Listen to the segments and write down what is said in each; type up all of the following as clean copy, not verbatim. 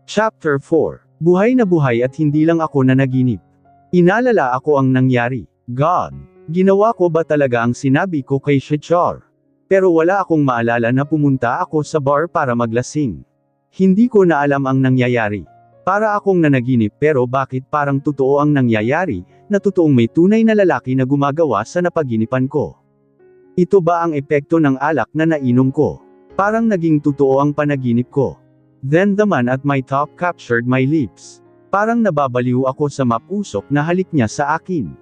Chapter 4. Buhay na buhay at hindi lang ako nanaginip. Inalala ako ang nangyari. God, ginawa ko ba talaga ang sinabi ko kay Shachar? Pero wala akong maalala na pumunta ako sa bar para maglasing. Hindi ko na alam ang nangyayari. Para akong nanaginip pero bakit parang totoo ang nangyayari, na totoong may tunay na lalaki na gumagawa sa napaginipan ko. Ito ba ang epekto ng alak na nainom ko? Parang naging totoo ang panaginip ko. Then the man at my top captured my lips. Parang nababaliw ako sa mapusok na halik niya sa akin.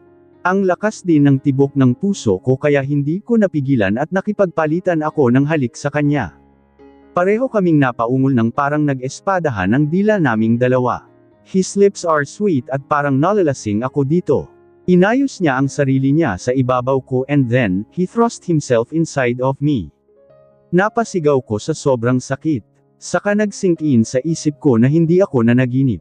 Ang lakas din ng tibok ng puso ko kaya hindi ko napigilan at nakipagpalitan ako ng halik sa kanya. Pareho kaming napaungol ng parang nag-espadahan ang dila naming dalawa. His lips are sweet at parang nalalasing ako dito. Inayos niya ang sarili niya sa ibabaw ko and then, he thrust himself inside of me. Napasigaw ko sa sobrang sakit. Saka nag-sink in sa isip ko na hindi ako nanaginip.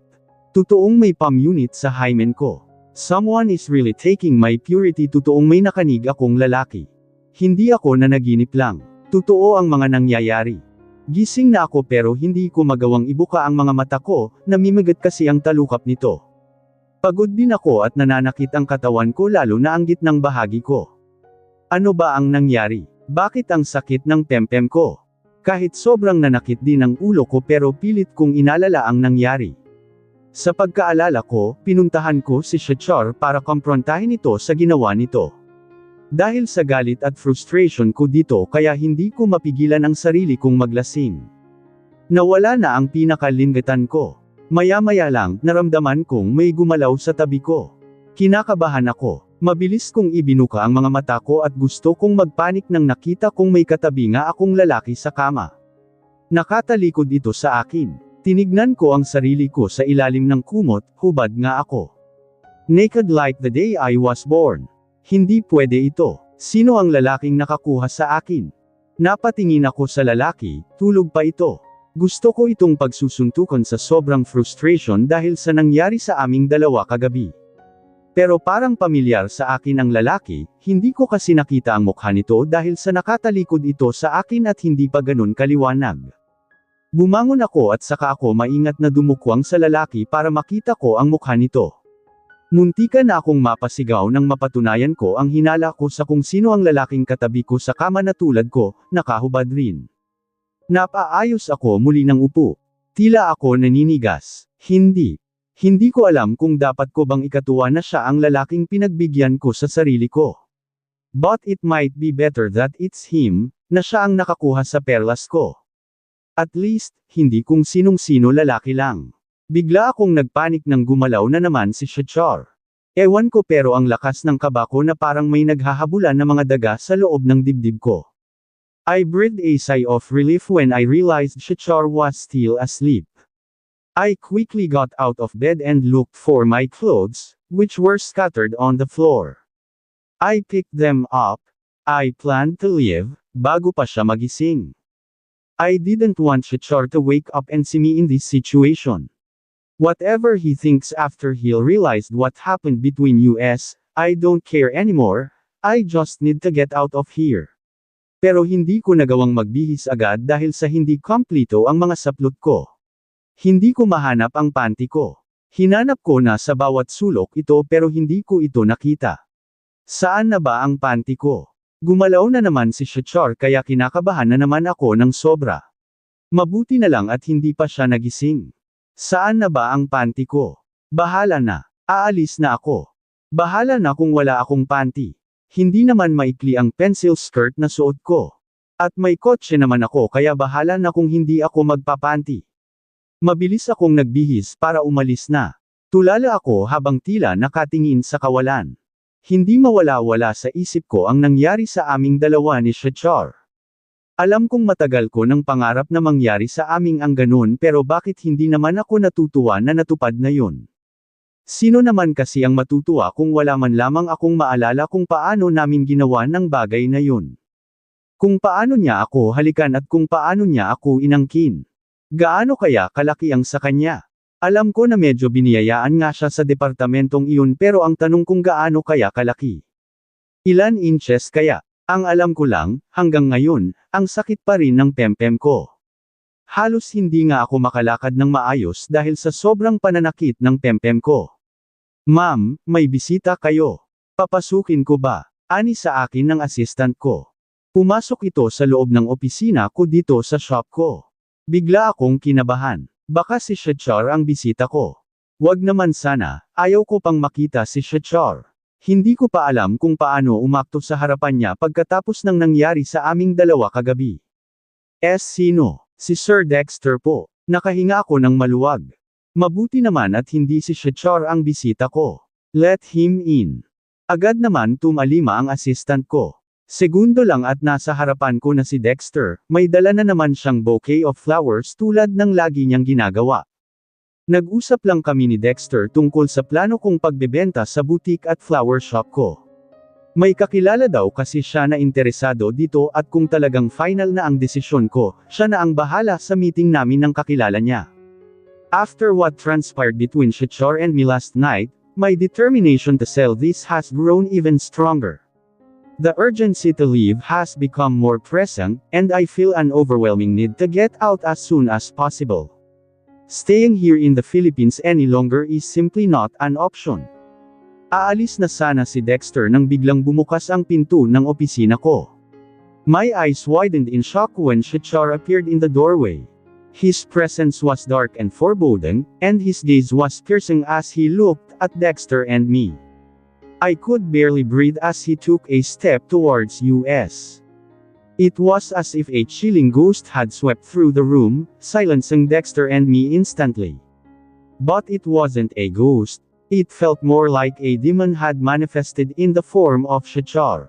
Totoong may pamunit sa hymen ko. Someone is really taking my purity. Totoong may nakanig akong lalaki. Hindi ako nanaginip lang. Totoo ang mga nangyayari. Gising na ako pero hindi ko magawang ibuka ang mga mata ko, namimigat kasi ang talukap nito. Pagod din ako at nananakit ang katawan ko lalo na ang gitnang bahagi ko. Ano ba ang nangyari? Bakit ang sakit ng pempem ko? Kahit sobrang nanakit din ang ulo ko pero pilit kong inalala ang nangyari. Sa pagkaalala ko, pinuntahan ko si Shachar para komprontahin ito sa ginawa nito. Dahil sa galit at frustration ko dito kaya hindi ko mapigilan ang sarili kong maglasing. Nawala na ang pinakalinggatan ko. Maya-maya lang, naramdaman kong may gumalaw sa tabi ko. Kinakabahan ako. Mabilis kong ibinuka ang mga mata ko at gusto kong magpanik nang nakita kong may katabi nga akong lalaki sa kama. Nakatalikod ito sa akin. Tinignan ko ang sarili ko sa ilalim ng kumot, hubad nga ako. Naked like the day I was born. Hindi pwede ito. Sino ang lalaking nakakuha sa akin? Napatingin ako sa lalaki, tulog pa ito. Gusto ko itong pagsusuntukan sa sobrang frustration dahil sa nangyari sa aming dalawa kagabi. Pero parang pamilyar sa akin ang lalaki, hindi ko kasi nakita ang mukha nito dahil sa nakatalikod ito sa akin at hindi pa ganun kaliwanag. Bumangon ako at saka ako maingat na dumukwang sa lalaki para makita ko ang mukha nito. Muntika na akong mapasigaw nang mapatunayan ko ang hinala ko sa kung sino ang lalaking katabi ko sa kama na tulad ko, nakahubad rin. Napaayos ako muli ng upo. Tila ako naninigas. Hindi ko alam kung dapat ko bang ikatuwa na siya ang lalaking pinagbigyan ko sa sarili ko. But it might be better that it's him, na siya ang nakakuha sa perlas ko. At least, hindi kung sinong-sino lalaki lang. Bigla akong nagpanik nang gumalaw na naman si Shachar. Ewan ko pero ang lakas ng kaba ko na parang may naghahabulan na mga daga sa loob ng dibdib ko. I breathed a sigh of relief when I realized Shachar was still asleep. I quickly got out of bed and looked for my clothes, which were scattered on the floor. I picked them up. I planned to leave, bago pa siya magising. I didn't want Shachar to wake up and see me in this situation. Whatever he thinks after he'll realize what happened between us, I don't care anymore, I just need to get out of here. Pero hindi ko nagawang magbihis agad dahil sa hindi kompleto ang mga saplot ko. Hindi ko mahanap ang panty ko. Hinanap ko na sa bawat sulok ito pero hindi ko ito nakita. Saan na ba ang panty ko? Gumalaw na naman si Shachar kaya kinakabahan na naman ako ng sobra. Mabuti na lang at hindi pa siya nagising. Saan na ba ang panty ko? Bahala na. Aalis na ako. Bahala na kung wala akong panty. Hindi naman maikli ang pencil skirt na suot ko. At may kotse naman ako kaya bahala na kung hindi ako magpapanty. Mabilis akong nagbihis para umalis na. Tulala ako habang tila nakatingin sa kawalan. Hindi mawala-wala sa isip ko ang nangyari sa aming dalawa ni Shachar. Alam kong matagal ko ng pangarap na mangyari sa aming ang ganun pero bakit hindi naman ako natutuwa na natupad na yun? Sino naman kasi ang matutuwa kung wala man lamang akong maalala kung paano namin ginawa ng bagay na yun? Kung paano niya ako halikan at kung paano niya ako inangkin? Gaano kaya kalaki ang sa kanya? Alam ko na medyo biniyayaan nga siya sa departamentong iyon pero ang tanong kung gaano kaya kalaki. Ilan inches kaya? Ang alam ko lang, hanggang ngayon, ang sakit pa rin ng pempem ko. Halos hindi nga ako makalakad ng maayos dahil sa sobrang pananakit ng pempem ko. Ma'am, may bisita kayo. Papasukin ko ba? Ani sa akin ng assistant ko. Pumasok ito sa loob ng opisina ko dito sa shop ko. Bigla akong kinabahan. Baka si Shachar ang bisita ko. Wag naman sana, ayaw ko pang makita si Shachar. Hindi ko pa alam kung paano umakto sa harapan niya pagkatapos ng nangyari sa aming dalawa kagabi. Sino? Si Sir Dexter po. Nakahinga ako ng maluwag. Mabuti naman at hindi si Shachar ang bisita ko. Let him in. Agad naman tumalima ang assistant ko. Segundo lang at nasa harapan ko na si Dexter, may dala na naman siyang bouquet of flowers tulad ng lagi niyang ginagawa. Nag-usap lang kami ni Dexter tungkol sa plano kong pagbebenta sa boutique at flower shop ko. May kakilala daw kasi siya na interesado dito at kung talagang final na ang desisyon ko, siya na ang bahala sa meeting namin ng kakilala niya. After what transpired between Shachar and me last night, my determination to sell this has grown even stronger. The urgency to leave has become more pressing, and I feel an overwhelming need to get out as soon as possible. Staying here in the Philippines any longer is simply not an option. Aalis na sana si Dexter nang biglang bumukas ang pinto ng opisina ko. My eyes widened in shock when Shachar appeared in the doorway. His presence was dark and foreboding, and his gaze was piercing as he looked at Dexter and me. I could barely breathe as he took a step towards us. It was as if a chilling ghost had swept through the room, silencing Dexter and me instantly. But it wasn't a ghost. It felt more like a demon had manifested in the form of Shachar.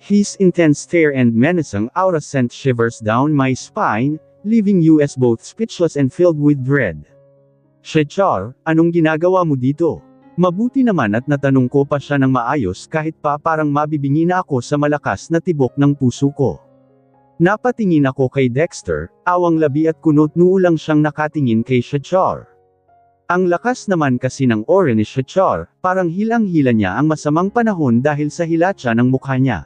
His intense stare and menacing aura sent shivers down my spine, leaving us both speechless and filled with dread. Shachar, anong ginagawa mo dito? Mabuti naman at natanong ko pa siya ng maayos kahit pa parang mabibingi na ako sa malakas na tibok ng puso ko. Napatingin ako kay Dexter, awang labi at kunot noo lang siyang nakatingin kay Shachar. Ang lakas naman kasi ng aura ni Shachar, parang hilang-hila niya ang masamang panahon dahil sa hilatsa ng mukha niya.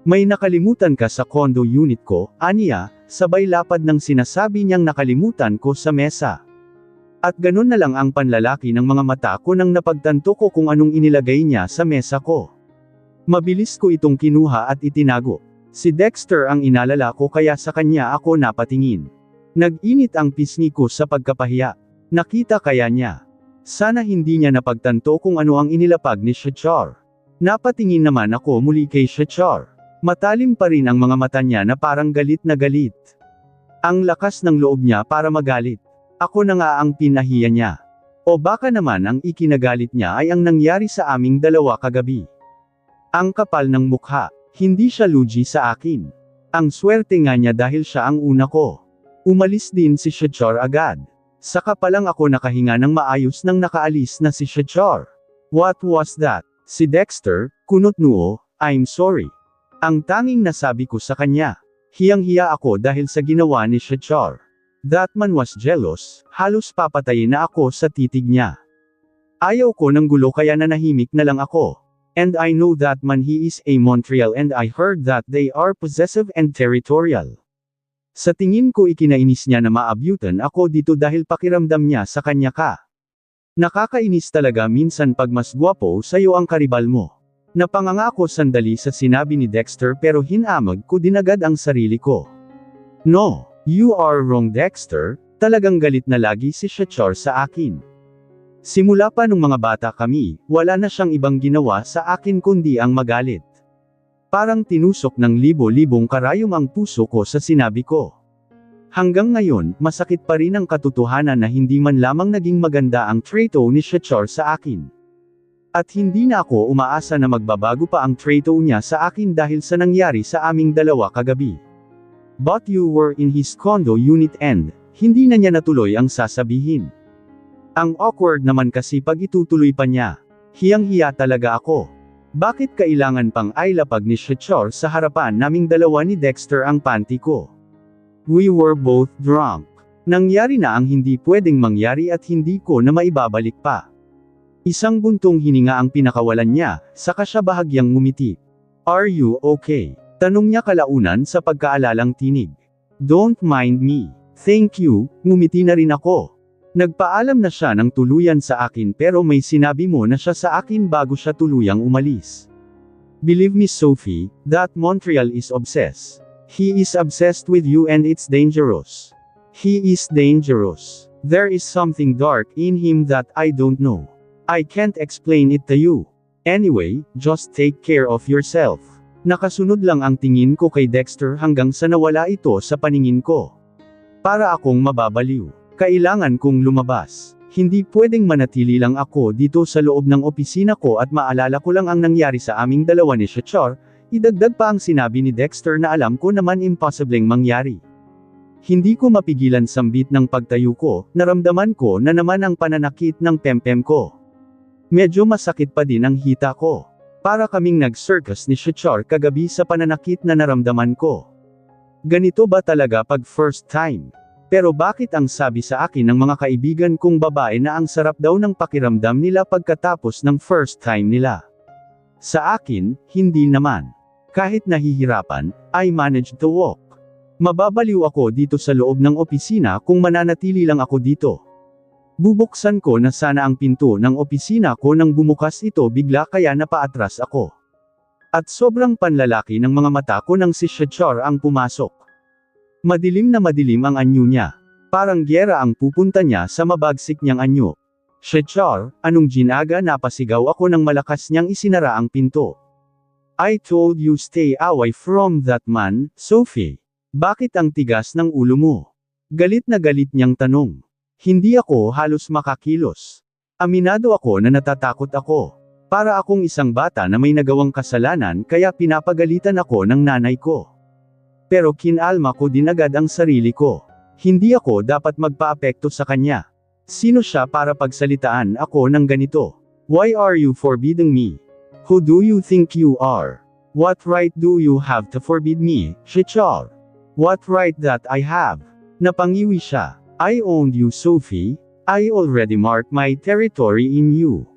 May nakalimutan ka sa condo unit ko, aniya, sabay lapad ng sinasabi niyang nakalimutan ko sa mesa. At ganun na lang ang panlalaki ng mga mata ko nang napagtanto ko kung anong inilagay niya sa mesa ko. Mabilis ko itong kinuha at itinago. Si Dexter ang inalala ko kaya sa kanya ako napatingin. Nag-init ang pisngi ko sa pagkapahiya. Nakita kaya niya. Sana hindi niya napagtanto kung ano ang inilapag ni Shachar. Napatingin naman ako muli kay Shachar. Matalim pa rin ang mga mata niya na parang galit na galit. Ang lakas ng loob niya para magalit. Ako na nga ang pinahiya niya. O baka naman ang ikinagalit niya ay ang nangyari sa aming dalawa kagabi. Ang kapal ng mukha, hindi siya lugi sa akin. Ang swerte nga niya dahil siya ang una ko. Umalis din si Shachar agad. Saka pa lang ako nakahinga ng maayos nang nakaalis na si Shachar. What was that? Si Dexter, kunot noo, I'm sorry. Ang tanging nasabi ko sa kanya. Hiyang-hiya ako dahil sa ginawa ni Shachar. That man was jealous, halos papatayin na ako sa titig niya. Ayaw ko ng gulo kaya nanahimik na lang ako. And I know that man he is a Montreal and I heard that they are possessive and territorial. Sa tingin ko ikinainis niya na maabyutan ako dito dahil pakiramdam niya sa kanya ka. Nakakainis talaga minsan pag mas gwapo sa'yo ang karibal mo. Napanganga ako sandali sa sinabi ni Dexter pero hinamag ko din agad ang sarili ko. No, you are wrong Dexter, talagang galit na lagi si Shachar sa akin. Simula pa nung mga bata kami, wala na siyang ibang ginawa sa akin kundi ang magalit. Parang tinusok ng libo-libong karayom ang puso ko sa sinabi ko. Hanggang ngayon, masakit pa rin ang katotohanan na hindi man lamang naging maganda ang trato ni Shachar sa akin. At hindi na ako umaasa na magbabago pa ang trato niya sa akin dahil sa nangyari sa aming dalawa kagabi. But you were in his condo unit and, hindi na niya natuloy ang sasabihin. Ang awkward naman kasi pag itutuloy pa niya. Hiyang-hiya talaga ako. Bakit kailangan pang ailapag ni Shachar sa harapan naming dalawa ni Dexter ang panty ko? We were both drunk. Nangyari na ang hindi pwedeng mangyari at hindi ko na maibabalik pa. Isang buntong hininga ang pinakawalan niya, saka siya bahagyang ngumiti. Are you okay? Tanong niya kalaunan sa pagkaalalang tinig. Don't mind me. Thank you, ngumiti na rin ako. Nagpaalam na siya ng tuluyan sa akin pero may sinabi mo na siya sa akin bago siya tuluyang umalis. Believe me Sophie, that Montreal is obsessed. He is obsessed with you and it's dangerous. He is dangerous. There is something dark in him that I don't know. I can't explain it to you. Anyway, just take care of yourself. Nakasunod lang ang tingin ko kay Dexter hanggang sa nawala ito sa paningin ko. Para akong mababaliw. Kailangan kong lumabas. Hindi pwedeng manatili lang ako dito sa loob ng opisina ko at maalala ko lang ang nangyari sa aming dalawa ni Char. Idagdag pa ang sinabi ni Dexter na alam ko naman imposibleng mangyari. Hindi ko mapigilan sambit ng pagtayo ko, naramdaman ko na naman ang pananakit ng pempem ko. Medyo masakit pa din ang hita ko. Para kaming nag-circus ni Char kagabi sa pananakit na naramdaman ko. Ganito ba talaga pag first time? Pero bakit ang sabi sa akin ng mga kaibigan kong babae na ang sarap daw ng pakiramdam nila pagkatapos ng first time nila? Sa akin, hindi naman. Kahit nahihirapan, I managed to walk. Mababaliw ako dito sa loob ng opisina kung mananatili lang ako dito. Bubuksan ko na sana ang pinto ng opisina ko nang bumukas ito bigla kaya napaatras ako. At sobrang panlalaki ng mga mata ko nang si Char ang pumasok. Madilim na madilim ang anyo niya. Parang gyera ang pupunta niya sa mabagsik niyang anyo. Char, anong ginaga napasigaw ako nang malakas niyang isinara ang pinto. I told you stay away from that man, Sophie. Bakit ang tigas ng ulo mo? Galit na galit niyang tanong. Hindi ako halos makakilos. Aminado ako na natatakot ako. Para akong isang bata na may nagawang kasalanan kaya pinapagalitan ako ng nanay ko. Pero kinalma ko din agad ang sarili ko. Hindi ako dapat magpaapekto sa kanya. Sino siya para pagsalitaan ako ng ganito? Why are you forbidding me? Who do you think you are? What right do you have to forbid me, Char? What right that I have? Napangiwi siya. I owned you Sophie. I already marked my territory in you.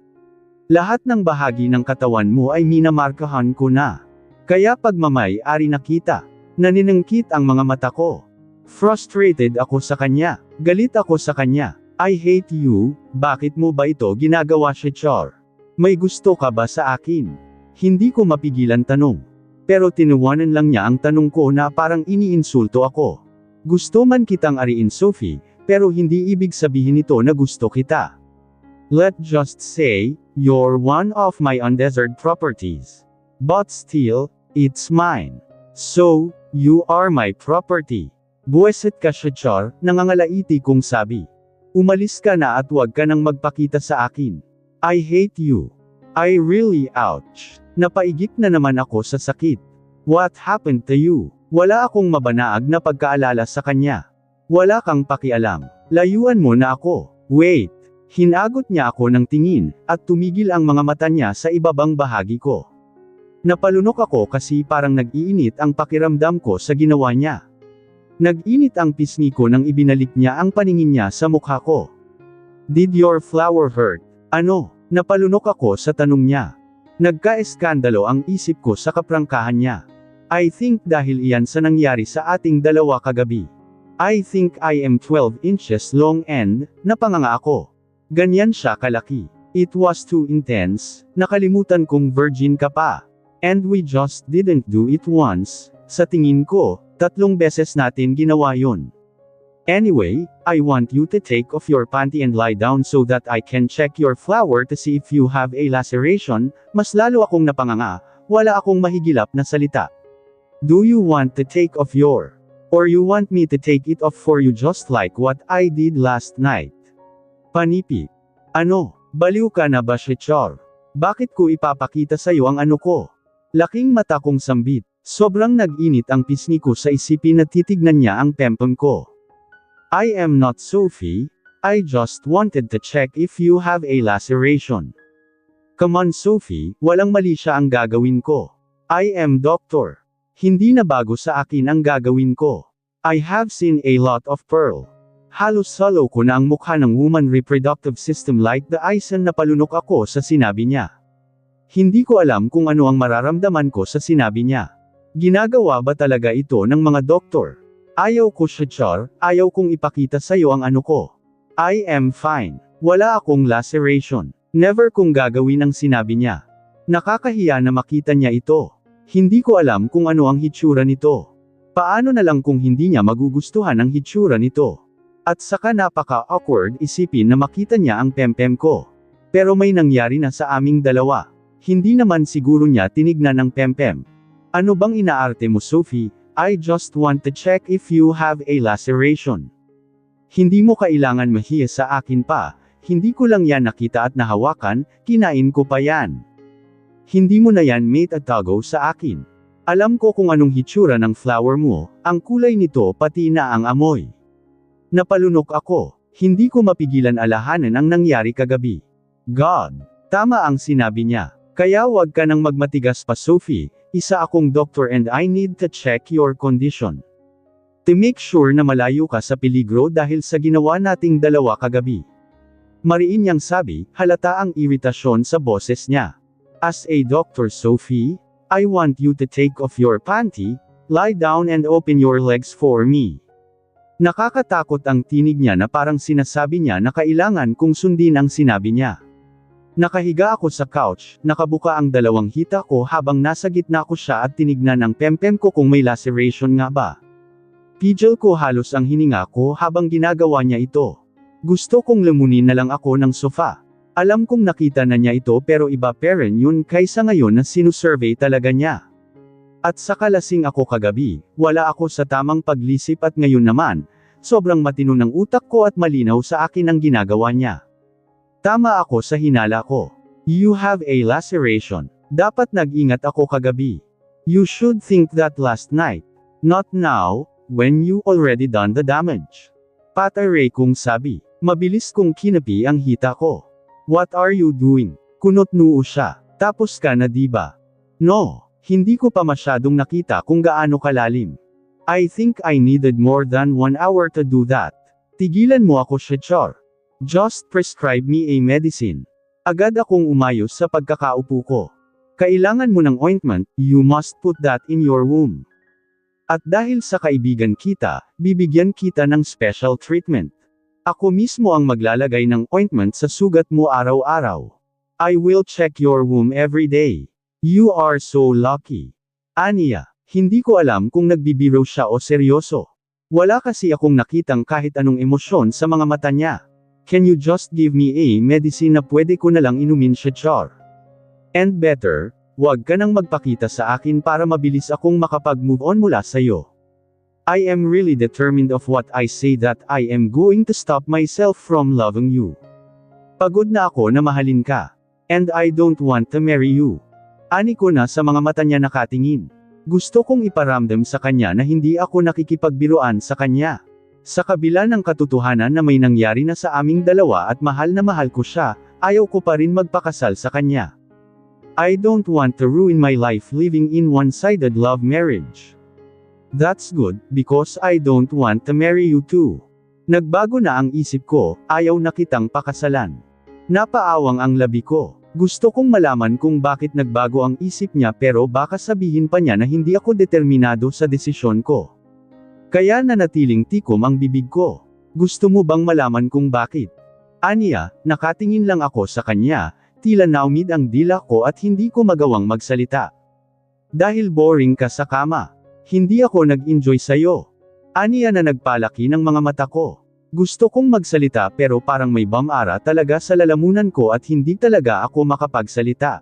Lahat ng bahagi ng katawan mo ay minamarkahan ko na. Kaya pagmamay-ari na kita. Naninangkit ang mga mata ko. Frustrated ako sa kanya. Galit ako sa kanya. I hate you, bakit mo ba ito ginagawa Char? May gusto ka ba sa akin? Hindi ko mapigilan tanong. Pero tinuwanan lang niya ang tanong ko na parang iniinsulto ako. Gusto man kitang ariin Sophie, pero hindi ibig sabihin ito na gusto kita. Let's just say, you're one of my undesired properties. But still, it's mine. So, you are my property. Buweset ka Char, nangangalaiti kong sabi. Umalis ka na at huwag ka nang magpakita sa akin. I hate you. I really ouch. Napaigik na naman ako sa sakit. What happened to you? Wala akong mabanaag na pagkaalala sa kanya. Wala kang pakialam. Layuan mo na ako. Wait. Hinagot niya ako ng tingin, at tumigil ang mga mata niya sa ibabang bahagi ko. Napalunok ako kasi parang nag-iinit ang pakiramdam ko sa ginawa niya. Nag-init ang pisngi ko nang ibinalik niya ang paningin niya sa mukha ko. Did your flower hurt? Ano? Napalunok ako sa tanong niya. Nagka-eskandalo ang isip ko sa kaprangkahan niya. I think dahil iyan sa nangyari sa ating dalawa kagabi. I think I am 12 inches long and, napanganga ako. Ganyan siya kalaki. It was too intense, nakalimutan kong virgin ka pa. And we just didn't do it once. Sa tingin ko, 3 beses natin ginawa yun. Anyway, I want you to take off your panty and lie down so that I can check your flower to see if you have a laceration. Mas lalo akong napanganga, wala akong mahigilap na salita. Do you want to take off your? Or you want me to take it off for you just like what I did last night? Panipi. Ano? Baliw ka na ba Char? Bakit ko ipapakita sa'yo ang ano ko? Laking mata kong sambit. Sobrang nag-init ang pisngi ko sa isipin na titignan niya ang pempem ko. I am not Sophie. I just wanted to check if you have a laceration. Come on Sophie, walang mali siya ang gagawin ko. I am doctor. Hindi na bago sa akin ang gagawin ko. I have seen a lot of pearl. Halos salo ko na ang mukha ng woman reproductive system like the ice na napalunok ako sa sinabi niya. Hindi ko alam kung ano ang mararamdaman ko sa sinabi niya. Ginagawa ba talaga ito ng mga doktor? Ayaw ko siya, Char, ayaw kong ipakita sa'yo ang ano ko. I am fine. Wala akong laceration. Never kong gagawin ang sinabi niya. Nakakahiya na makita niya ito. Hindi ko alam kung ano ang hitsura nito. Paano na lang kung hindi niya magugustuhan ang hitsura nito? At saka napaka-awkward isipin na makita niya ang pempem ko. Pero may nangyari na sa aming dalawa. Hindi naman siguro niya tinignan ang pempem. Ano bang inaarte mo, Sophie? I just want to check if you have a laceration. Hindi mo kailangan mahiya sa akin pa. Hindi ko lang yan nakita at nahawakan, kinain ko pa yan. Hindi mo na yan mate at tago sa akin. Alam ko kung anong hitsura ng flower mo, ang kulay nito pati na ang amoy. Napalunok ako. Hindi ko mapigilan alahanan ang nangyari kagabi. God. Tama ang sinabi niya. Kaya wag ka nang magmatigas pa, Sophie. Isa akong doctor and I need to check your condition. To make sure na malayo ka sa peligro dahil sa ginawa nating dalawa kagabi. Mariin niyang sabi, halata ang iritasyon sa boses niya. As a doctor, Sophie, I want you to take off your panty, lie down and open your legs for me. Nakakatakot ang tinig niya na parang sinasabi niya na kailangan kong sundin ang sinabi niya. Nakahiga ako sa couch, nakabuka ang dalawang hita ko habang nasa gitna ko siya at tinignan ang pempem ko kung may laceration nga ba. Pidgel ko halos ang hininga ko habang ginagawa niya ito. Gusto kong lumunin na lang ako ng sofa. Alam kong nakita na niya ito pero iba pa rin yun kaysa ngayon na sinusurvey talaga niya. At saka lasing ako kagabi, wala ako sa tamang paglisip at ngayon naman, sobrang matino ng utak ko at malinaw sa akin ang ginagawa niya. Tama ako sa hinala ko. You have a laceration. Dapat nag-ingat ako kagabi. You should think that last night. Not now, when you already done the damage. Patay kong sabi. Mabilis kong kinapi ang hita ko. What are you doing? Kunot noo siya. Tapos ka na diba? No. Hindi ko pa masyadong nakita kung gaano kalalim. I think I needed more than 1 hour to do that. Tigilan mo ako, Char. Just prescribe me a medicine. Agad akong umayos sa pagkakaupo ko. Kailangan mo ng ointment, you must put that in your womb. At dahil sa kaibigan kita, bibigyan kita ng special treatment. Ako mismo ang maglalagay ng ointment sa sugat mo araw-araw. I will check your womb every day. You are so lucky. Aniya, hindi ko alam kung nagbibiro siya o seryoso. Wala kasi akong nakitang kahit anong emosyon sa mga mata niya. Can you just give me a medicine na pwede ko na lang inumin siya, Char? And better, wag ka nang magpakita sa akin para mabilis akong makapag-move on mula sa'yo. I am really determined of what I say that I am going to stop myself from loving you. Pagod na ako na mahalin ka. And I don't want to marry you. Ani ko na sa mga mata niya nakatingin. Gusto kong iparamdam sa kanya na hindi ako nakikipagbiruan sa kanya. Sa kabila ng katotohanan na may nangyari na sa aming dalawa at mahal na mahal ko siya, ayaw ko pa rin magpakasal sa kanya. I don't want to ruin my life living in one-sided love marriage. That's good, because I don't want to marry you too. Nagbago na ang isip ko, ayaw na kitang pakasalan. Napaawang ang labi ko. Gusto kong malaman kung bakit nagbago ang isip niya pero baka sabihin pa niya na hindi ako determinado sa desisyon ko. Kaya nanatiling tikom ang bibig ko. Gusto mo bang malaman kung bakit? Aniya, nakatingin lang ako sa kanya, tila naumid ang dila ko at hindi ko magawang magsalita. Dahil boring ka sa kama. Hindi ako nag-enjoy sa'yo. Aniya na nagpalaki ng mga mata ko. Gusto kong magsalita pero parang may bamara talaga sa lalamunan ko at hindi talaga ako makapagsalita.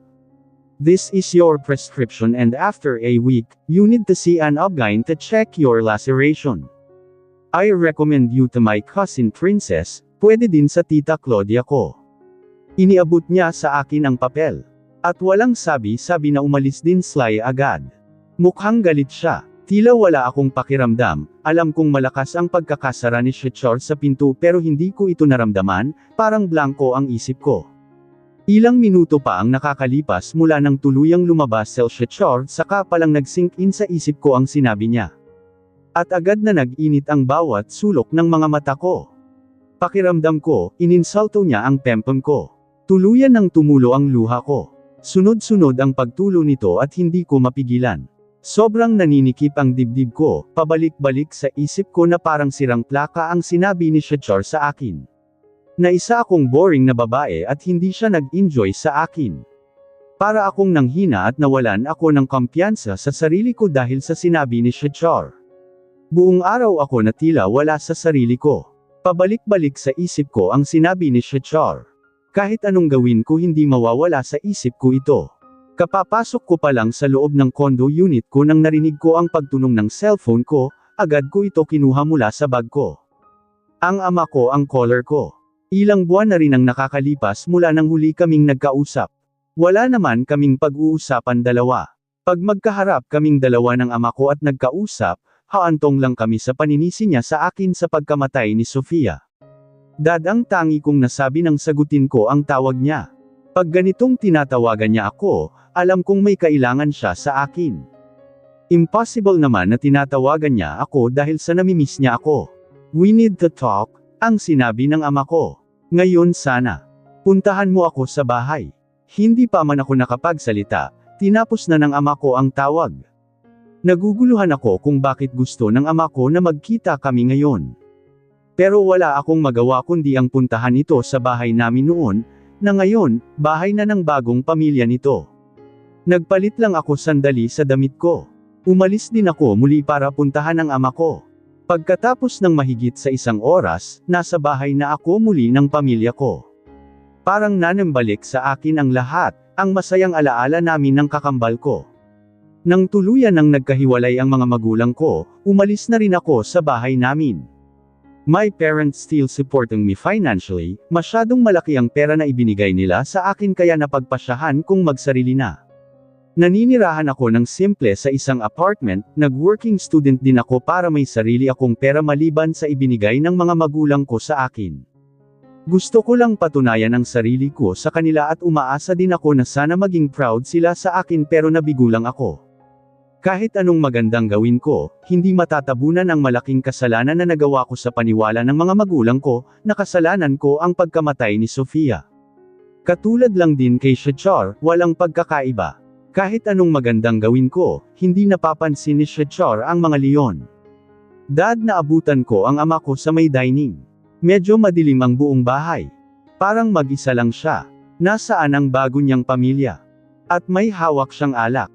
This is your prescription and after a week, you need to see an obgyn to check your laceration. I recommend you to my cousin Princess, pwede din sa tita Claudia ko. Iniabot niya sa akin ang papel. At walang sabi-sabi na umalis din Sly agad. Mukhang galit siya. Tila wala akong pakiramdam, alam kong malakas ang pagkakasara ni Char sa pinto pero hindi ko ito naramdaman, parang blanko ang isip ko. Ilang minuto pa ang nakakalipas mula nang tuluyang lumabas si Char saka palang nag-sink in sa isip ko ang sinabi niya. At agad na nag-init ang bawat sulok ng mga mata ko. Pakiramdam ko, ininsulto niya ang pempem ko. Tuluyan nang tumulo ang luha ko. Sunod-sunod ang pagtulo nito at hindi ko mapigilan. Sobrang naninikip ang dibdib ko, pabalik-balik sa isip ko na parang sirang plaka ang sinabi ni Shachar sa akin. Na isa akong boring na babae at hindi siya nag-enjoy sa akin. Para akong nanghina at nawalan ako ng kumpiyansa sa sarili ko dahil sa sinabi ni Shachar. Buong araw ako na tila wala sa sarili ko. Pabalik-balik sa isip ko ang sinabi ni Shachar. Kahit anong gawin ko hindi mawawala sa isip ko ito. Kapapasok ko pa lang sa loob ng condo unit ko nang narinig ko ang pagtunog ng cellphone ko, agad ko ito kinuha mula sa bag ko. Ang ama ko ang caller ko. Ilang buwan na rin ang nakakalipas mula nang huli kaming nagkausap. Wala naman kaming pag-uusapan dalawa. Pag magkaharap kaming dalawa ng ama ko at nagkausap, haantong lang kami sa paninisi niya sa akin sa pagkamatay ni Sofia. Dad ang tangi kong nasabi nang sagutin ko ang tawag niya. Pag ganitong tinatawagan niya ako, alam kong may kailangan siya sa akin. Impossible naman na tinatawagan niya ako dahil sa namimiss niya ako. We need to talk, ang sinabi ng ama ko. Ngayon sana. Puntahan mo ako sa bahay. Hindi pa man ako nakapagsalita, tinapos na ng ama ko ang tawag. Naguguluhan ako kung bakit gusto ng ama ko na magkita kami ngayon. Pero wala akong magawa kundi ang puntahan ito sa bahay namin noon, na ngayon, bahay na ng bagong pamilya nito. Nagpalit lang ako sandali sa damit ko. Umalis din ako muli para puntahan ang ama ko. Pagkatapos ng mahigit sa 1 oras, nasa bahay na ako muli ng pamilya ko. Parang nanambalik sa akin ang lahat, ang masayang alaala namin ng kakambal ko. Nang tuluyan nang nagkahiwalay ang mga magulang ko, umalis na rin ako sa bahay namin. My parents still supporting me financially, masyadong malaki ang pera na ibinigay nila sa akin kaya napagpasyahan kong magsarili na. Naninirahan ako ng simple sa isang apartment, nag-working student din ako para may sarili akong pera maliban sa ibinigay ng mga magulang ko sa akin. Gusto ko lang patunayan ang sarili ko sa kanila at umaasa din ako na sana maging proud sila sa akin pero nabigo lang ako. Kahit anong magandang gawin ko, hindi matatabunan ang malaking kasalanan na nagawa ko sa paniwala ng mga magulang ko, na kasalanan ko ang pagkamatay ni Sofia. Katulad lang din kay Shachar, walang pagkakaiba. Kahit anong magandang gawin ko, hindi napapansin ni Shachar ang mga leon. Dad, naabutan ko ang ama ko sa may dining. Medyo madilim ang buong bahay. Parang mag-isa lang siya. Nasaan ang bago niyang pamilya? At may hawak siyang alak.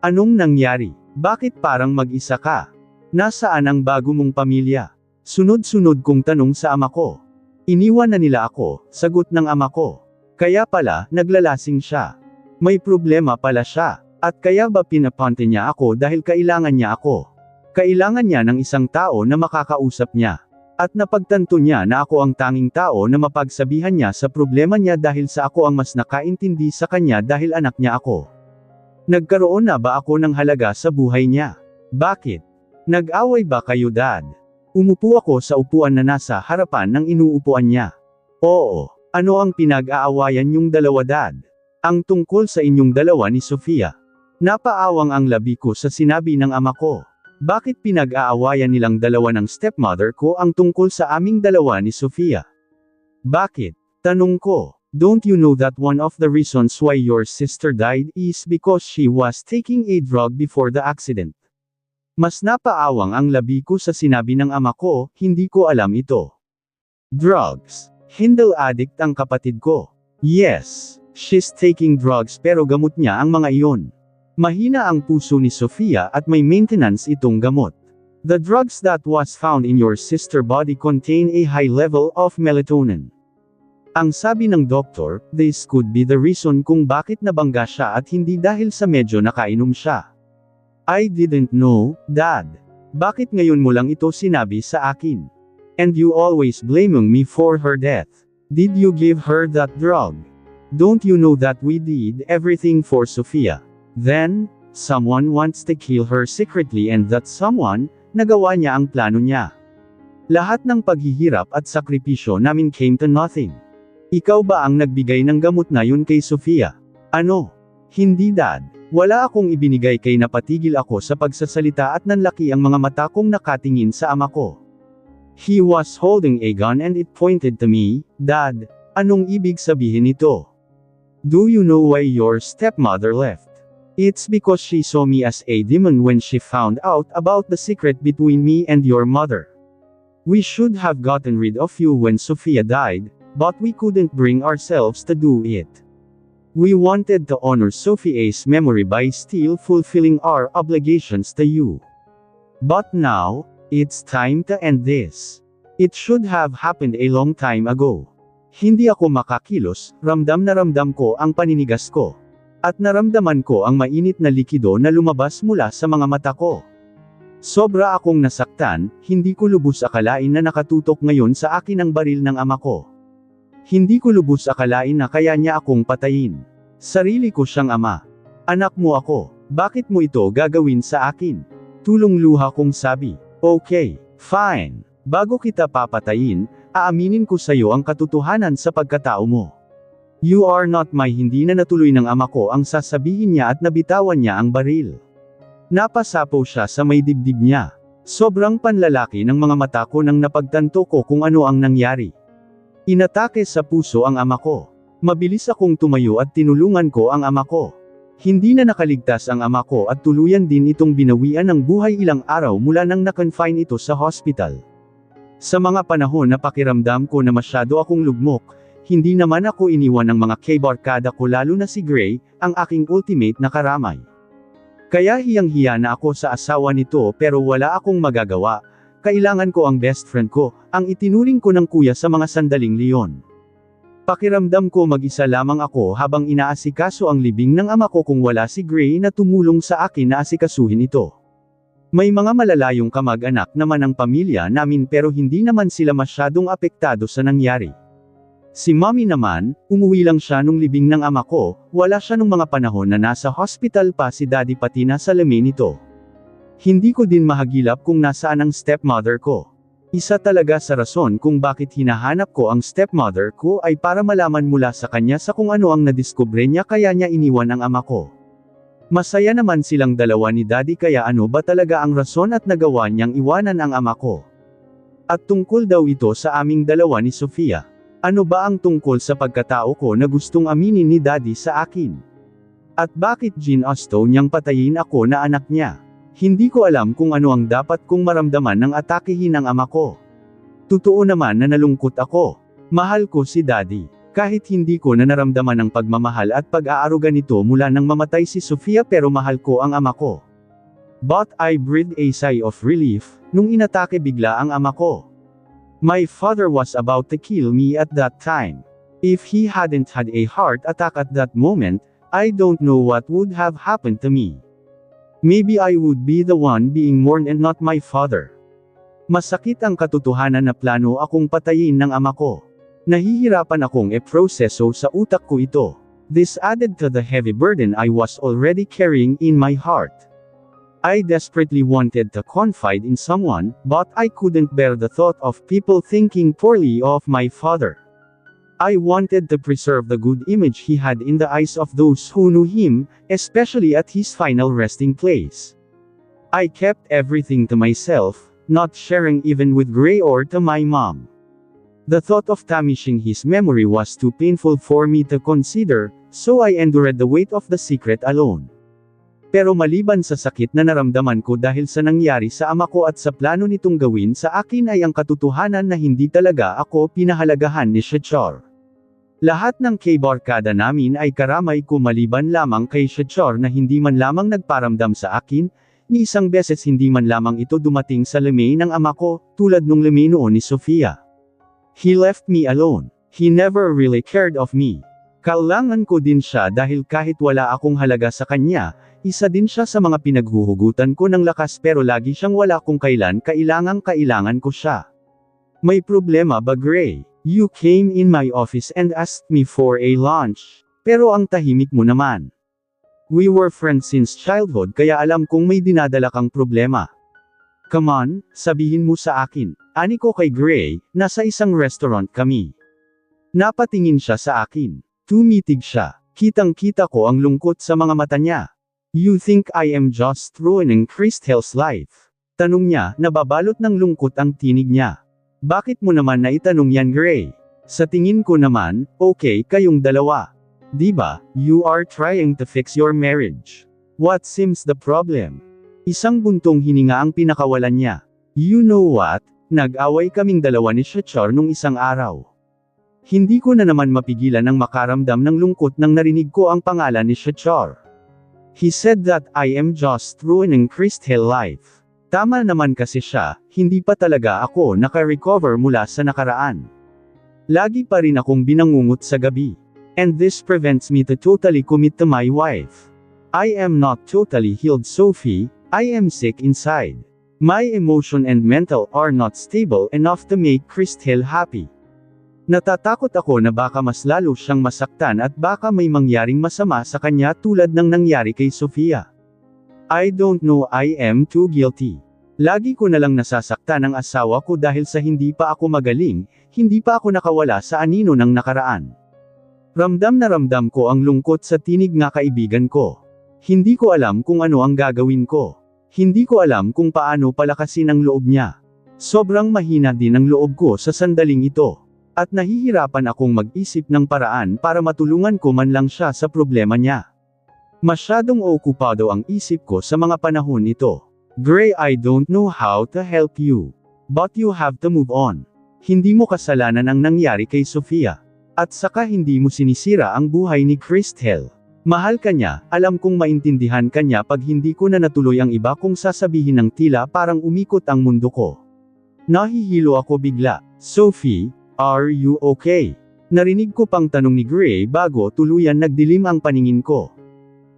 Anong nangyari? Bakit parang mag-isa ka? Nasaan ang bago mong pamilya? Sunod-sunod kong tanong sa ama ko. Iniwan na nila ako, sagot ng ama ko. Kaya pala, naglalasing siya. May problema pala siya. At kaya ba pinapunta niya ako dahil kailangan niya ako? Kailangan niya ng isang tao na makakausap niya. At napagtanto niya na ako ang tanging tao na mapagsabihan niya sa problema niya dahil sa ako ang mas nakaintindi sa kanya dahil anak niya ako. Nagkaroon na ba ako ng halaga sa buhay niya? Bakit? Nag-away ba kayo, Dad? Umupo ako sa upuan na nasa harapan ng inuupuan niya. Oo. Ano ang pinag-aawayan niyong dalawa, Dad? Ang tungkol sa inyong dalawa ni Sofia. Napaawang ang labi ko sa sinabi ng ama ko. Bakit pinag-aawayan nilang dalawa ng stepmother ko ang tungkol sa aming dalawa ni Sofia? Bakit? Tanong ko. Don't you know that one of the reasons why your sister died is because she was taking a drug before the accident? Mas napaawang ang labi ko sa sinabi ng ama ko, hindi ko alam ito. Drugs. Hindle addict ang kapatid ko. Yes, she's taking drugs pero gamot niya ang mga iyon. Mahina ang puso ni Sofia at may maintenance itong gamot. The drugs that was found in your sister body contain a high level of melatonin. Ang sabi ng doktor, this could be the reason kung bakit nabangga siya at hindi dahil sa medyo nakainom siya. I didn't know, Dad. Bakit ngayon mo lang ito sinabi sa akin? And you always blaming me for her death. Did you give her that drug? Don't you know that we did everything for Sofia? Then, someone wants to kill her secretly and that someone, nagawa niya ang plano niya. Lahat ng paghihirap at sakripisyo namin came to nothing. Ikaw ba ang nagbigay ng gamot na yun kay Sofia? Ano? Hindi, Dad. Wala akong ibinigay kay napatigil ako sa pagsasalita at nanlaki ang mga mata kong nakatingin sa ama ko. He was holding a gun and it pointed to me. Dad, anong ibig sabihin nito? Do you know why your stepmother left? It's because she saw me as a demon when she found out about the secret between me and your mother. We should have gotten rid of you when Sophia died, but we couldn't bring ourselves to do it. We wanted to honor Sophia's memory by still fulfilling our obligations to you. But now, it's time to end this. It should have happened a long time ago. Hindi ako makakilos, ramdam na ramdam ko ang paninigas ko. At naramdaman ko ang mainit na likido na lumabas mula sa mga mata ko. Sobra akong nasaktan, hindi ko lubos akalain na nakatutok ngayon sa akin ang baril ng ama ko. Hindi ko lubos akalain na kaya niya akong patayin. Sarili ko siyang ama. Anak mo ako, bakit mo ito gagawin sa akin? Tulong luha kong sabi. Okay, fine. Bago kita papatayin, aaminin ko sa iyo ang katotohanan sa pagkatao mo. You are not my hindi na natuloy ng ama ko ang sasabihin niya at nabitawan niya ang baril. Napasapaw siya sa may dibdib niya. Sobrang panlalaki ng mga mata ko nang napagtanto ko kung ano ang nangyari. Inatake sa puso ang ama ko. Mabilis akong tumayo at tinulungan ko ang ama ko. Hindi na nakaligtas ang ama ko at tuluyan din itong binawian ng buhay ilang araw mula nang na-confine ito sa hospital. Sa mga panahon na pakiramdam ko na masyado akong lugmok, hindi naman ako iniwan ng mga kaibarkada ko lalo na si Gray, ang aking ultimate na karamay. Kaya hiyang-hiya na ako sa asawa nito pero wala akong magagawa, kailangan ko ang best friend ko, ang itinuring ko ng kuya sa mga sandaling leon. Pakiramdam ko mag-isa lamang ako habang inaasikaso ang libing ng ama ko kung wala si Gray na tumulong sa akin na asikasuhin ito. May mga malalayong kamag-anak naman ang pamilya namin pero hindi naman sila masyadong apektado sa nangyari. Si Mommy naman, umuwi lang siya nung libing ng ama ko, wala siya nung mga panahon na nasa hospital pa si Daddy pati nasa lamin nito. Hindi ko din mahagilap kung nasaan ang stepmother ko. Isa talaga sa rason kung bakit hinahanap ko ang stepmother ko ay para malaman mula sa kanya sa kung ano ang nadiskubre niya kaya niya iniwan ang ama ko. Masaya naman silang dalawa ni Daddy kaya ano ba talaga ang rason at nagawa niyang iwanan ang ama ko. At tungkol daw ito sa aming dalawa ni Sophia. Ano ba ang tungkol sa pagkatao ko na gustong aminin ni Daddy sa akin? At bakit ginusto niyang patayin ako na anak niya? Hindi ko alam kung ano ang dapat kong maramdaman ng atakehin ng ama ko. Totoo naman na nalungkot ako. Mahal ko si Daddy. Kahit hindi ko na naramdaman ang pagmamahal at pag-aaruga nito mula nang mamatay si Sophia pero mahal ko ang ama ko. But I breathed a sigh of relief, nung inatake bigla ang ama ko. My father was about to kill me at that time. If he hadn't had a heart attack at that moment, I don't know what would have happened to me. Maybe I would be the one being mourned and not my father. Masakit ang katotohanan na plano akong patayin ng ama ko. Nahihirapan akong e-proseso sa utak ko ito. This added to the heavy burden I was already carrying in my heart. I desperately wanted to confide in someone, but I couldn't bear the thought of people thinking poorly of my father. I wanted to preserve the good image he had in the eyes of those who knew him, especially at his final resting place. I kept everything to myself, not sharing even with Gray or to my mom. The thought of tarnishing his memory was too painful for me to consider, so I endured the weight of the secret alone. Pero maliban sa sakit na naramdaman ko dahil sa nangyari sa ama ko at sa plano nitong gawin sa akin ay ang katotohanan na hindi talaga ako pinahalagahan ni Shachar. Lahat ng kaibarkada namin ay karamay ko maliban lamang kay Shachar na hindi man lamang nagparamdam sa akin, ni isang beses hindi man lamang ito dumating sa lemay ng ama ko, tulad nung lemay noon ni Sophia. He left me alone. He never really cared of me. Kailangan ko din siya dahil kahit wala akong halaga sa kanya, isa din siya sa mga pinaghuhugutan ko ng lakas pero lagi siyang wala kung kailan kailangan ko siya. May problema ba Gray? You came in my office and asked me for a lunch. Pero ang tahimik mo naman. We were friends since childhood kaya alam kong may dinadala kang problema. Come on, sabihin mo sa akin. Ani ko kay Gray, nasa isang restaurant kami. Napatingin siya sa akin. Tumitig siya. Kitang-kita ko ang lungkot sa mga mata niya. You think I am just ruining Christel's life? Tanong niya, nababalot ng lungkot ang tinig niya. Bakit mo naman naitanong yan Gray? Sa tingin ko naman, okay kayong dalawa. Diba, you are trying to fix your marriage. What seems the problem? Isang buntong hininga ang pinakawalan niya. You know what? Nag-away kaming dalawa ni Shachar nung isang araw. Hindi ko na naman mapigilan ang makaramdam ng lungkot nang narinig ko ang pangalan ni Shachar. He said that I am just ruining Christ's life. Tama naman kasi siya, hindi pa talaga ako naka-recover mula sa nakaraan. Lagi pa rin akong binangungot sa gabi. And this prevents me to totally commit to my wife. I am not totally healed, Sophie, I am sick inside. My emotion and mental are not stable enough to make Christelle happy. Natatakot ako na baka mas lalo siyang masaktan at baka may mangyaring masama sa kanya tulad ng nangyari kay Sofia. I don't know, I am too guilty. Lagi ko nalang nasasaktan ang asawa ko dahil sa hindi pa ako magaling, hindi pa ako nakawala sa anino ng nakaraan. Ramdam na ramdam ko ang lungkot sa tinig ng kaibigan ko. Hindi ko alam kung ano ang gagawin ko. Hindi ko alam kung paano palakasin ang loob niya. Sobrang mahina din ang loob ko sa sandaling ito. At nahihirapan akong mag-isip ng paraan para matulungan ko man lang siya sa problema niya. Masyadong okupado ang isip ko sa mga panahon ito. Gray, I don't know how to help you. But you have to move on. Hindi mo kasalanan ang nangyari kay Sofia. At saka hindi mo sinisira ang buhay ni Christelle. Mahal ka niya, alam kong maintindihan ka niya pag hindi ko na natuloy ang iba kong sasabihin ng tila parang umikot ang mundo ko. Nahihilo ako bigla. Sophie, are you okay? Narinig ko pang tanong ni Gray bago tuluyan nagdilim ang paningin ko.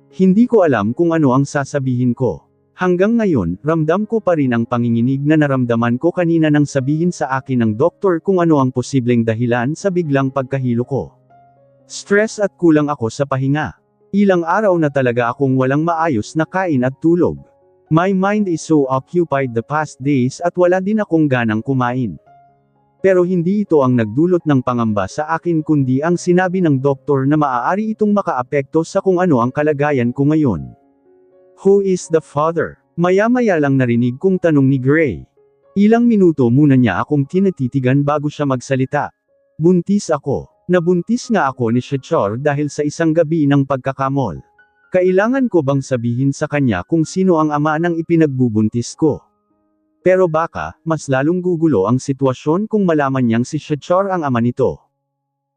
Hindi ko alam kung ano ang sasabihin ko. Hanggang ngayon, ramdam ko pa rin ang panginginig na naramdaman ko kanina nang sabihin sa akin ng doktor kung ano ang posibleng dahilan sa biglang pagkahilo ko. Stress at kulang ako sa pahinga. Ilang araw na talaga akong walang maayos na kain at tulog. My mind is so occupied the past days at wala din akong ganang kumain. Pero hindi ito ang nagdulot ng pangamba sa akin kundi ang sinabi ng doktor na maaari itong makaapekto sa kung ano ang kalagayan ko ngayon. Who is the father? Maya-maya lang narinig kong tanong ni Gray. Ilang minuto muna niya akong tinatitigan bago siya magsalita. Buntis ako. Nabuntis nga ako ni Shachar dahil sa isang gabi ng pagkakamol. Kailangan ko bang sabihin sa kanya kung sino ang ama ng ipinagbubuntis ko? Pero baka, mas lalong gugulo ang sitwasyon kung malaman niyang si Shachar ang ama nito.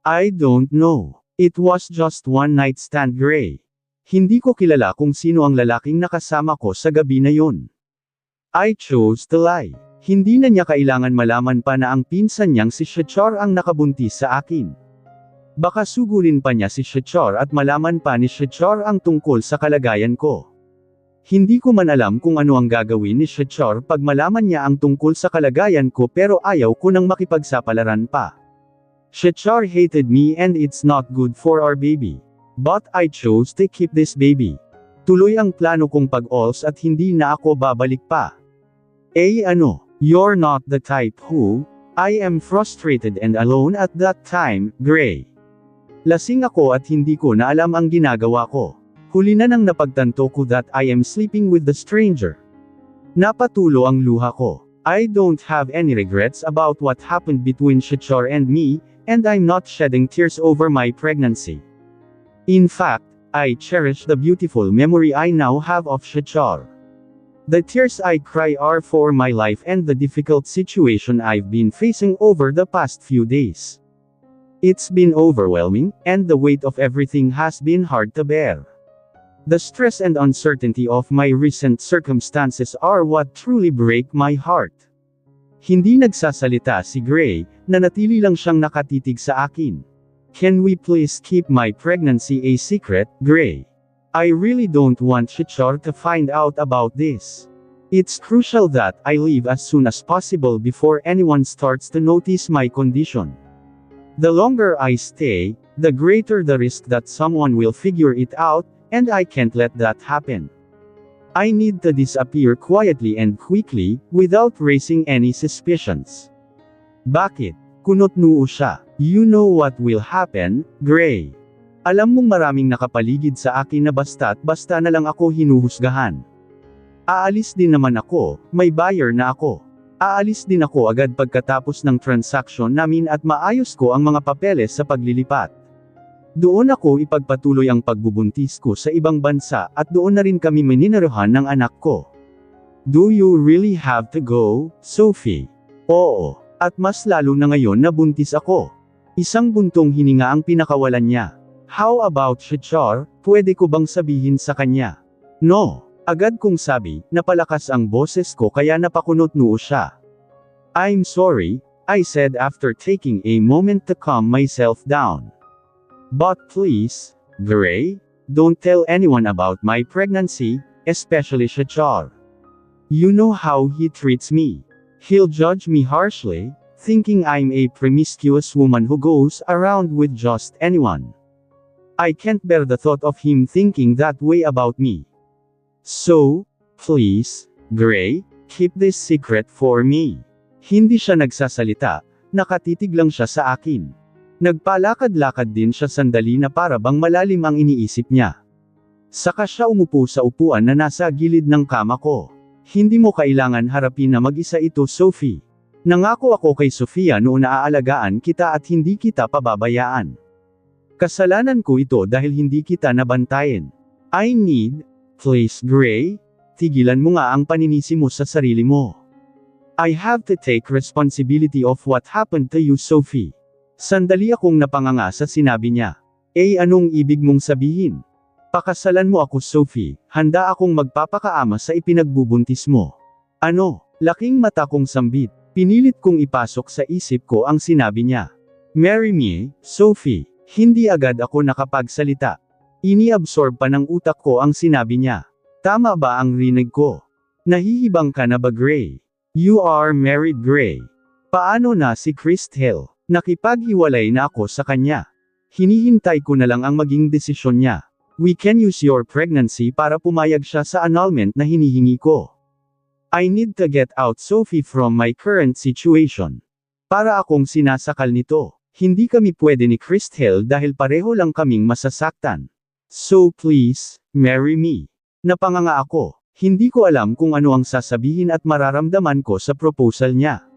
I don't know. It was just one night stand, Gray. Hindi ko kilala kung sino ang lalaking nakasama ko sa gabi na yun. I chose to lie. Hindi na niya kailangan malaman pa na ang pinsan niyang si Shachar ang nakabuntis sa akin. Baka sugulin pa niya si Shachar at malaman pa ni Shachar ang tungkol sa kalagayan ko. Hindi ko man alam kung ano ang gagawin ni Shachar pag malaman niya ang tungkol sa kalagayan ko pero ayaw ko nang makipagsapalaran pa. Shachar hated me and it's not good for our baby. But I chose to keep this baby. Tuloy ang plano kong pag-alls at hindi na ako babalik pa. Ano, you're not the type who, I am frustrated and alone at that time, Gray. Lasing ako at hindi ko na alam ang ginagawa ko. Huli na nang napagtanto ko that I am sleeping with the stranger. Napatulo ang luha ko. I don't have any regrets about what happened between Shachar and me, and I'm not shedding tears over my pregnancy. In fact, I cherish the beautiful memory I now have of Shachar. The tears I cry are for my life and the difficult situation I've been facing over the past few days. It's been overwhelming, and the weight of everything has been hard to bear. The stress and uncertainty of my recent circumstances are what truly break my heart. Hindi nagsasalita si Gray, nanatili lang siyang nakatitig sa akin. Can we please keep my pregnancy a secret, Gray? I really don't want Shachar to find out about this. It's crucial that I leave as soon as possible before anyone starts to notice my condition. The longer I stay, the greater the risk that someone will figure it out, and I can't let that happen. I need to disappear quietly and quickly, without raising any suspicions. Bakit? Kunot-noo siya. You know what will happen, Gray. Alam mong maraming nakapaligid sa akin na basta na lang ako hinuhusgahan. Aalis din naman ako, may buyer na ako. Aalis din ako agad pagkatapos ng transaksyon namin at maayos ko ang mga papeles sa paglilipat. Doon ako ipagpatuloy ang pagbubuntis ko sa ibang bansa at doon na rin kami mininaruhan ng anak ko. Do you really have to go, Sophie? Oo, at mas lalo na ngayon na buntis ako. Isang buntong hininga ang pinakawalan niya. How about Char? Pwede ko bang sabihin sa kanya? No. Agad kong sabi, napalakas ang boses ko kaya napakunot-noo siya. I'm sorry, I said after taking a moment to calm myself down. But please, Gray, don't tell anyone about my pregnancy, especially Char. You know how he treats me. He'll judge me harshly, thinking I'm a promiscuous woman who goes around with just anyone. I can't bear the thought of him thinking that way about me. So, please, Gray, keep this secret for me. Hindi siya nagsasalita, nakatitig lang siya sa akin. Nagpalakad-lakad din siya sandali na para bang malalim ang iniisip niya. Saka siya umupo sa upuan na nasa gilid ng kama ko. Hindi mo kailangan harapin na mag-isa ito, Sophie. Nangako ako kay Sofia noon na aalagaan kita at hindi kita pababayaan. Kasalanan ko ito dahil hindi kita nabantayan. Please, Gray, tigilan mo nga ang paninisi mo sa sarili mo. I have to take responsibility of what happened to you, Sophie. Sandali akong napanganga sa sinabi niya. Anong ibig mong sabihin? Pakasalan mo ako, Sophie, handa akong magpapakaama sa ipinagbubuntis mo. Ano? Laking mata kong sambit. Pinilit kong ipasok sa isip ko ang sinabi niya. Marry me, Sophie. Hindi agad ako nakapagsalita. Ini-absorb pa ng utak ko ang sinabi niya. Tama ba ang rinig ko? Nahihibang ka na ba, Gray? You are married, Gray. Paano na si Christelle? Nakipaghiwalay na ako sa kanya. Hinihintay ko na lang ang maging desisyon niya. We can use your pregnancy para pumayag siya sa annulment na hinihingi ko. I need to get out Sophie from my current situation. Para akong sinasakal nito. Hindi kami pwede ni Christelle dahil pareho lang kaming masasaktan. So please, marry me. Napanganga ako. Hindi ko alam kung ano ang sasabihin at mararamdaman ko sa proposal niya.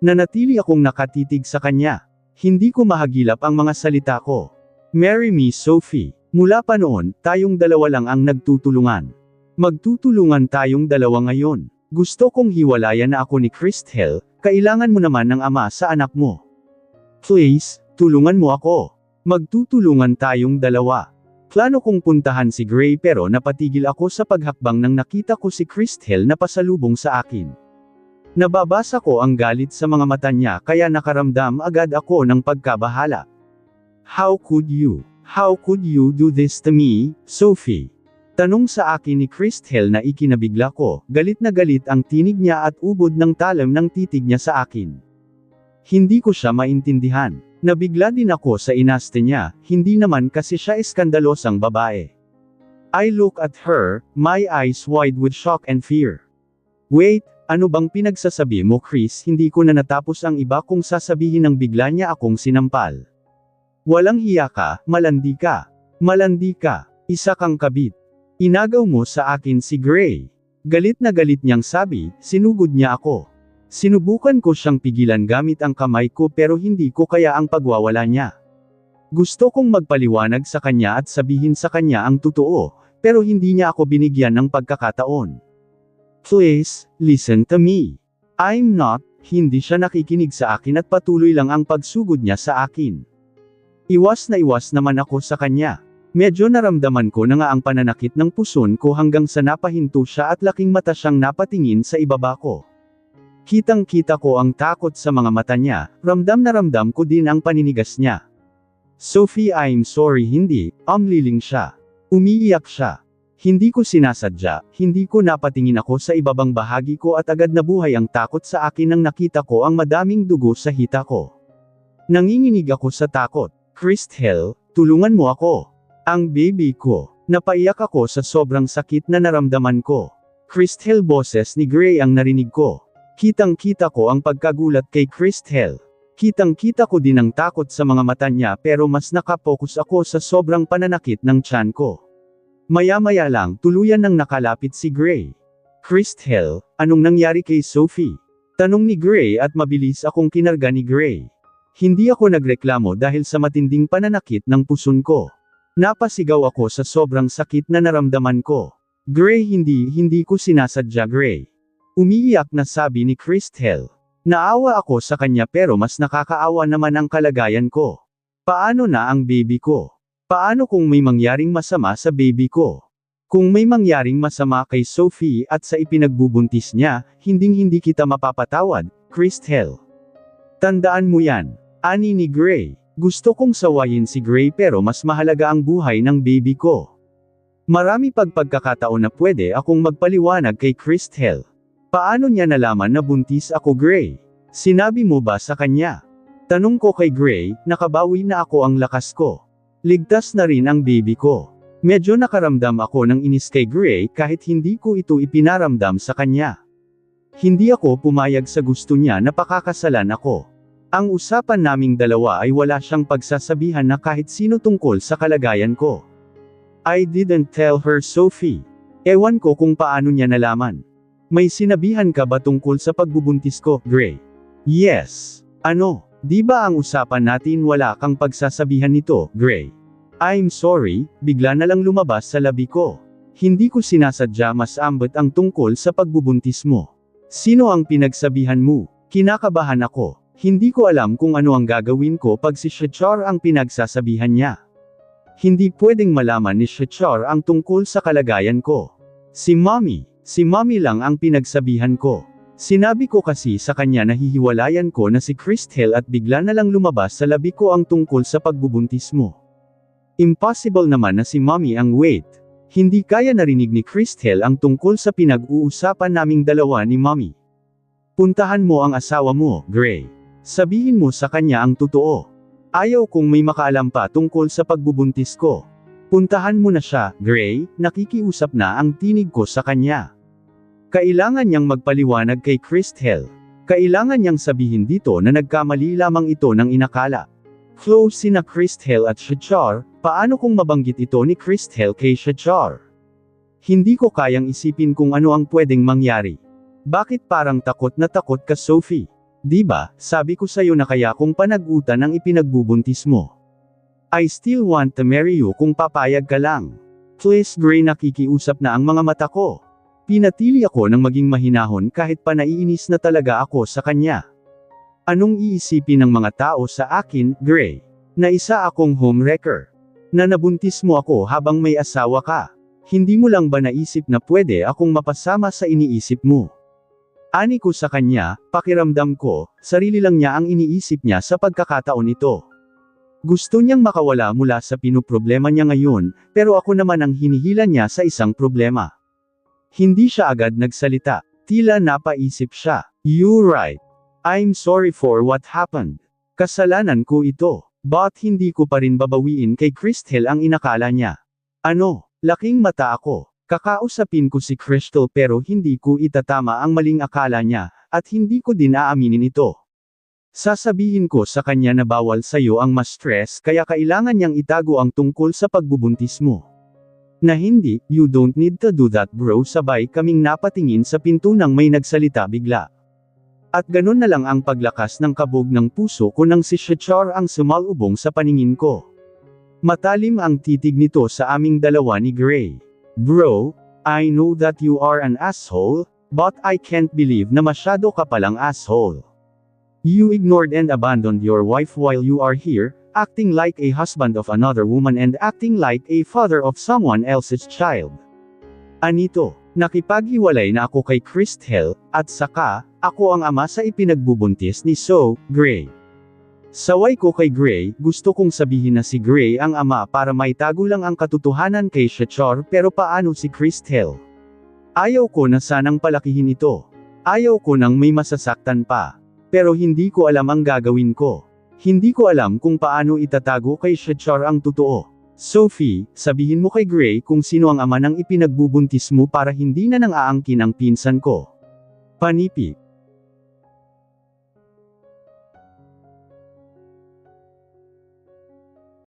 Nanatili akong nakatitig sa kanya. Hindi ko mahagilap ang mga salita ko. Marry me, Sophie. Mula pa noon, tayong dalawa lang ang nagtutulungan. Magtutulungan tayong dalawa ngayon. Gusto kong hiwalayan na ako ni Christelle, kailangan mo naman ng ama sa anak mo. Please, tulungan mo ako. Magtutulungan tayong dalawa. Plano kong puntahan si Gray pero napatigil ako sa paghakbang nang nakita ko si Christelle na pasalubong sa akin. Nababasa ko ang galit sa mga mata niya kaya nakaramdam agad ako ng pagkabahala. How could you do this to me, Sophie? Tanong sa akin ni Christelle na ikinabigla ko, galit na galit ang tinig niya at ubod ng talam ng titig niya sa akin. Hindi ko siya maintindihan. Nabigla din ako sa inaste niya, hindi naman kasi siya eskandalosang babae. I look at her, my eyes wide with shock and fear. Wait, ano bang pinagsasabi mo, Chris? Hindi ko na natapos ang iba kung sasabihin ng bigla niya akong sinampal. Walang hiya ka, malandi ka. Malandi ka, isa kang kabit. Inagaw mo sa akin si Gray. Galit na galit niyang sabi, sinugod niya ako. Sinubukan ko siyang pigilan gamit ang kamay ko pero hindi ko kaya ang pagwawala niya. Gusto kong magpaliwanag sa kanya at sabihin sa kanya ang totoo, pero hindi niya ako binigyan ng pagkakataon. Please, listen to me. Hindi siya nakikinig sa akin at patuloy lang ang pagsugod niya sa akin. Iwas na iwas naman ako sa kanya. Medyo naramdaman ko na nga ang pananakit ng puson ko hanggang sa napahinto siya at laking mata siyang napatingin sa ibaba ko. Kitang-kita ko ang takot sa mga mata niya, ramdam na ramdam ko din ang paninigas niya. Sophie, I'm sorry, hindi, liling siya. Umiiyak siya. Hindi ko sinasadya, hindi ko napatingin ako sa ibabang bahagi ko at agad nabuhay ang takot sa akin nang nakita ko ang madaming dugo sa hita ko. Nanginginig ako sa takot. Christelle, tulungan mo ako. Ang baby ko. Napaiyak ako sa sobrang sakit na naramdaman ko. Christelle, boses ni Gray ang narinig ko. Kitang-kita ko ang pagkagulat kay Christelle. Kitang-kita ko din ang takot sa mga mata niya pero mas nakapokus ako sa sobrang pananakit ng tiyan ko. Maya-maya lang, tuluyan nang nakalapit si Gray. Christelle, anong nangyari kay Sophie? Tanong ni Gray at mabilis akong kinarga ni Gray. Hindi ako nagreklamo dahil sa matinding pananakit ng puson ko. Napasigaw ako sa sobrang sakit na naramdaman ko. Gray, hindi ko sinasadya, Gray. Umiiyak na sabi ni Christel. Naawa ako sa kanya pero mas nakakaawa naman ang kalagayan ko. Paano na ang baby ko? Paano kung may mangyaring masama sa baby ko? Kung may mangyaring masama kay Sophie at sa ipinagbubuntis niya, hindi kita mapapatawad, Christel. Tandaan mo yan. Ani ni Gray. Gusto kong sawayin si Gray pero mas mahalaga ang buhay ng baby ko. Marami pagkakataon na pwede akong magpaliwanag kay Christel. Paano niya nalaman na buntis ako, Gray? Sinabi mo ba sa kanya? Tanong ko kay Gray, nakabawi na ako ang lakas ko. Ligtas na rin ang baby ko. Medyo nakaramdam ako ng inis kay Gray kahit hindi ko ito ipinaramdam sa kanya. Hindi ako pumayag sa gusto niya na pakakasalan ako. Ang usapan naming dalawa ay wala siyang pagsasabihan na kahit sino tungkol sa kalagayan ko. I didn't tell her, Sophie. Ewan ko kung paano niya nalaman. May sinabihan ka ba tungkol sa pagbubuntis ko, Gray? Yes. Ano? Di ba ang usapan natin wala kang pagsasabihan nito, Gray? I'm sorry, bigla na lang lumabas sa labi ko. Hindi ko sinasadya, mas ambot ang tungkol sa pagbubuntis mo. Sino ang pinagsabihan mo? Kinakabahan ako. Hindi ko alam kung ano ang gagawin ko pag si Shachar ang pinagsasabihan niya. Hindi pwedeng malaman ni Shachar ang tungkol sa kalagayan ko. Si Mommy lang ang pinagsabihan ko. Sinabi ko kasi sa kanya na hihiwalayan ko na si Christel at bigla na lang lumabas sa labi ko ang tungkol sa pagbubuntis mo. Impossible naman na si Mommy ang wait. Hindi kaya narinig ni Christel ang tungkol sa pinag-uusapan naming dalawa ni Mommy. Puntahan mo ang asawa mo, Gray. Sabihin mo sa kanya ang totoo. Ayaw kong may makaalam pa tungkol sa pagbubuntis ko. Puntahan mo na siya, Gray, nakikiusap na ang tinig ko sa kanya. Kailangan niyang magpaliwanag kay Christel. Kailangan niyang sabihin dito na nagkamali lamang ito ng inakala. Close sina Christel at Shachar, paano kung mabanggit ito ni Christel kay Shachar? Hindi ko kayang isipin kung ano ang pwedeng mangyari. Bakit parang takot na takot ka, Sophie? Di ba, sabi ko sa'yo na kaya kung panag-utan ang ipinagbubuntis mo. I still want to marry you kung papayag ka lang. Please, Gray, nakikiusap na ang mga mata ko. Pinatili ako ng maging mahinahon kahit pa naiinis na talaga ako sa kanya. Anong iisipin ng mga tao sa akin, Gray? Na isa akong homewrecker. Na nabuntis mo ako habang may asawa ka. Hindi mo lang ba naisip na pwede akong mapasama sa iniisip mo? Ani ko sa kanya, pakiramdam ko, sarili lang niya ang iniisip niya sa pagkakataon ito. Gusto niyang makawala mula sa pinoproblema niya ngayon, pero ako naman ang hinihila niya sa isang problema. Hindi siya agad nagsalita. Tila napaisip siya. You're right. I'm sorry for what happened. Kasalanan ko ito. But hindi ko pa rin babawiin kay Christel ang inakala niya. Ano? Laking mata ako. Kakausapin ko si Crystal pero hindi ko itatama ang maling akala niya, at hindi ko din aaminin ito. Sasabihin ko sa kanya na bawal sa'yo ang ma-stress kaya kailangan niyang itago ang tungkol sa pagbubuntis mo. Na hindi, you don't need to do that, bro. Sabay kaming napatingin sa pinto nang may nagsalita bigla. At ganun na lang ang paglakas ng kabog ng puso ko nang si Shachar ang sumalubong sa paningin ko. Matalim ang titig nito sa aming dalawa ni Gray. Bro, I know that you are an asshole, but I can't believe na masyado ka palang asshole. You ignored and abandoned your wife while you are here, acting like a husband of another woman and acting like a father of someone else's child. Anito, nakipaghiwalay na ako kay Christel, at saka, ako ang ama sa ipinagbubuntis ni Gray. Saway ko kay Gray, gusto kong sabihin na si Gray ang ama para maitago lang ang katotohanan kay Shachar pero paano si Christel? Ayaw ko na sanang palakihin ito. Ayaw ko nang may masasaktan pa. Pero hindi ko alam ang gagawin ko. Hindi ko alam kung paano itatago kay Shachar ang totoo. Sophie, sabihin mo kay Gray kung sino ang ama ng ipinagbubuntis mo para hindi na nang aangkin ang pinsan ko. Panipik.